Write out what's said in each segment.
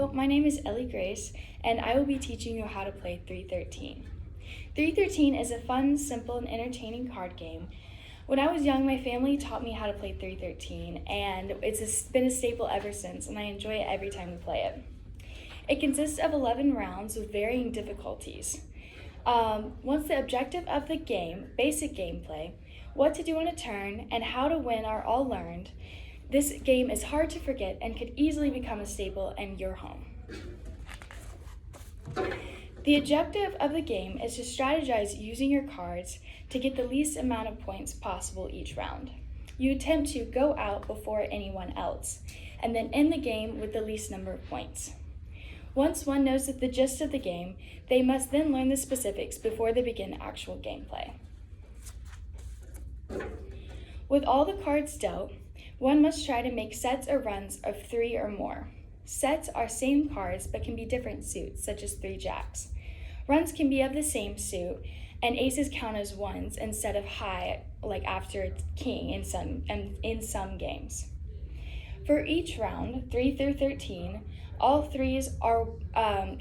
Hello, my name is Ellie Grace, and I will be teaching you how to play 313. 313 is a fun, simple, and entertaining card game. When I was young, my family taught me how to play 313, and been a staple ever since, and I enjoy it every time we play it. It consists of 11 rounds with varying difficulties. Once the objective of the game, basic gameplay, what to do on a turn, and how to win are all learned, this game is hard to forget and could easily become a staple in your home. The objective of the game is to strategize using your cards to get the least amount of points possible each round. You attempt to go out before anyone else, and then end the game with the least number of points. Once one knows the gist of the game, they must then learn the specifics before they begin actual gameplay. With all the cards dealt, one must try to make sets or runs of 3 or more. Sets are same cards but can be different suits, such as 3 jacks. Runs can be of the same suit, and aces count as ones instead of high, like after king in some games. For each round, 3 through 13, all threes are,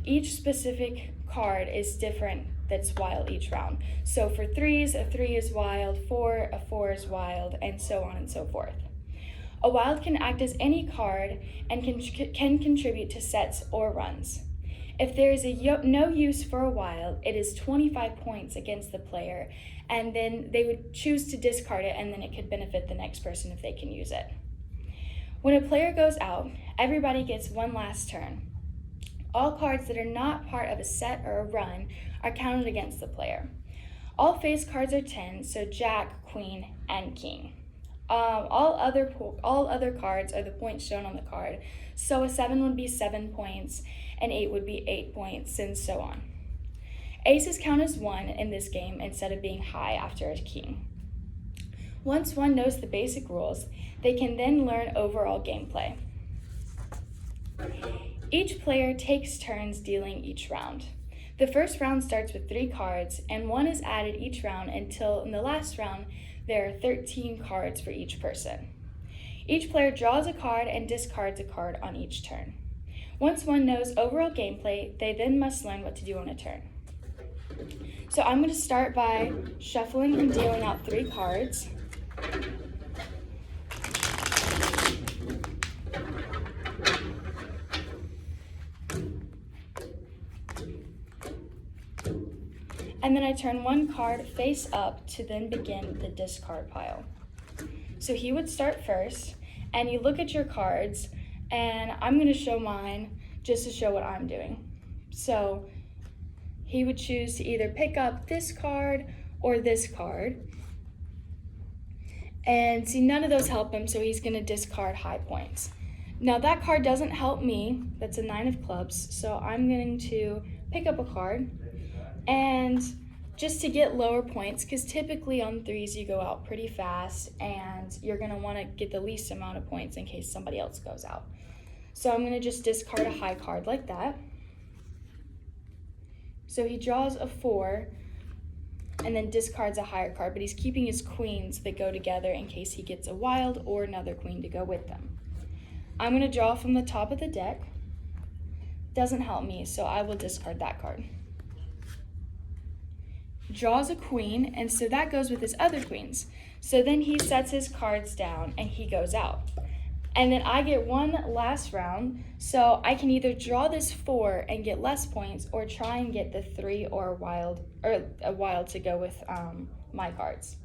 each specific card is different that's wild each round. So for threes, a 3 is wild, a 4 is wild, and so on and so forth. A wild can act as any card and can contribute to sets or runs. If there is no use for a wild, it is 25 points against the player, and then they would choose to discard it, and then it could benefit the next person if they can use it. When a player goes out, everybody gets one last turn. All cards that are not part of a set or a run are counted against the player. All face cards are 10, so Jack, Queen, and King. All other cards are the points shown on the card. So a 7 would be 7 points, an 8 would be 8 points, and so on. Aces count as 1 in this game instead of being high after a king. Once one knows the basic rules, they can then learn overall gameplay. Each player takes turns dealing each round. The first round starts with 3 cards, and 1 is added each round until in the last round, there are 13 cards for each person. Each player draws a card and discards a card on each turn. Once one knows overall gameplay, they then must learn what to do on a turn. So I'm going to start by shuffling and dealing out 3 cards. And then I turn 1 card face up to then begin the discard pile. So he would start first, and you look at your cards, and I'm going to show mine just to show what I'm doing. So he would choose to either pick up this card or this card. And see, none of those help him, so he's going to discard high points. Now that card doesn't help me, that's a 9 of clubs, so I'm going to pick up a card. And just to get lower points, because typically on 3s you go out pretty fast and you're going to want to get the least amount of points in case somebody else goes out. So I'm going to just discard a high card like that. So he draws a 4 and then discards a higher card, but he's keeping his queens that go together in case he gets a wild or another queen to go with them. I'm going to draw from the top of the deck. Doesn't help me, so I will discard that card. Draws a queen, and so that goes with his other queens. So then he sets his cards down and he goes out. And then I get one last round, so I can either draw this 4 and get less points or try and get the 3 or a wild to go with my cards.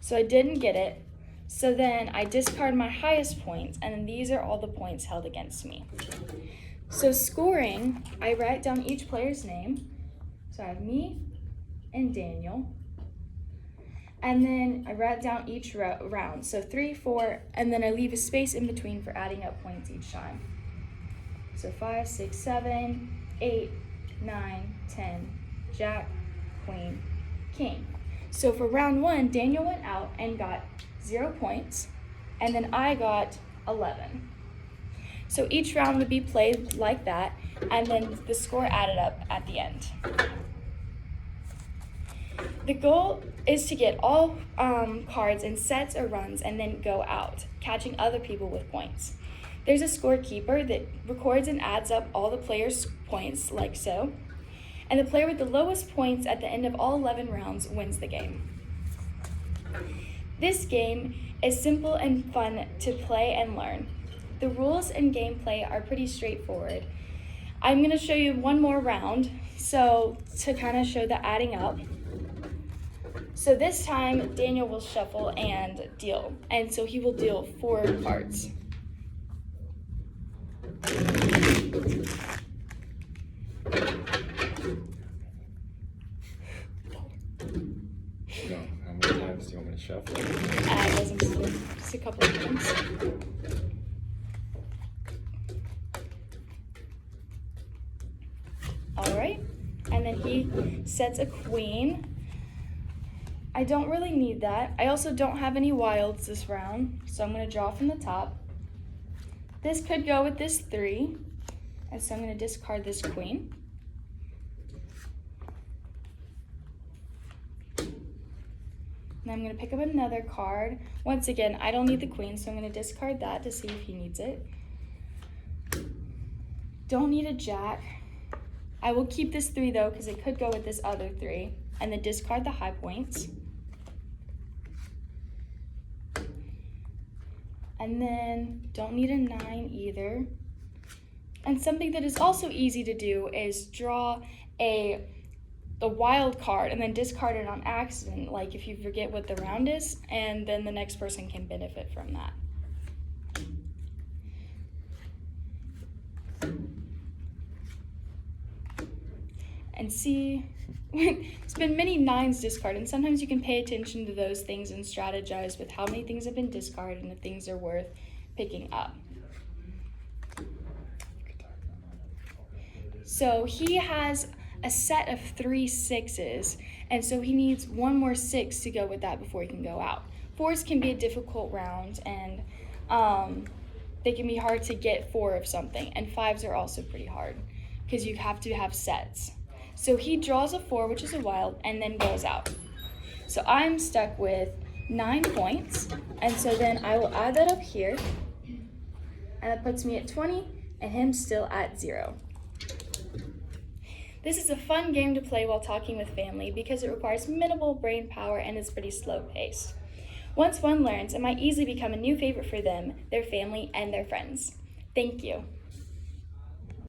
So I didn't get it, so then I discard my highest points, and then these are all the points held against me. So scoring, I write down each player's name. So I have me and Daniel, and then I write down each round, so 3, 4, and then I leave a space in between for adding up points each time. So 5, 6, 7, 8, 9, 10, Jack, Queen, King. So for round 1, Daniel went out and got 0 points, and then I got 11. So each round would be played like that, and then the score added up at the end. The goal is to get all cards in sets or runs and then go out, catching other people with points. There's a scorekeeper that records and adds up all the players' points, like so. And the player with the lowest points at the end of all 11 rounds wins the game. This game is simple and fun to play and learn. The rules and gameplay are pretty straightforward. I'm going to show you one more round, so to kind of show the adding up. So this time, Daniel will shuffle and deal, and so he will deal 4 cards. No, how many times do you want me to shuffle? Just a couple of times. All right, and then he sets a queen. I don't really need that. I also don't have any wilds this round, so I'm going to draw from the top. This could go with this 3, and so I'm going to discard this queen. And I'm going to pick up another card. Once again, I don't need the queen, so I'm going to discard that to see if he needs it. Don't need a jack. I will keep this 3 though, because it could go with this other 3, and then discard the high points. And then don't need a 9 either. And something that is also easy to do is draw the wild card and then discard it on accident, like if you forget what the round is, and then the next person can benefit from that. And see, it's been many 9s discarded, and sometimes you can pay attention to those things and strategize with how many things have been discarded and if things are worth picking up. So he has a set of 3 6s, and so he needs 1 more 6 to go with that before he can go out. 4s can be a difficult round, and they can be hard to get 4 of something, and 5s are also pretty hard because you have to have sets. So he draws a 4, which is a wild, and then goes out. So I'm stuck with 9 points, and so then I will add that up here, and that puts me at 20, and him still at 0. This is a fun game to play while talking with family because it requires minimal brain power and is pretty slow paced. Once one learns, it might easily become a new favorite for them, their family, and their friends. Thank you.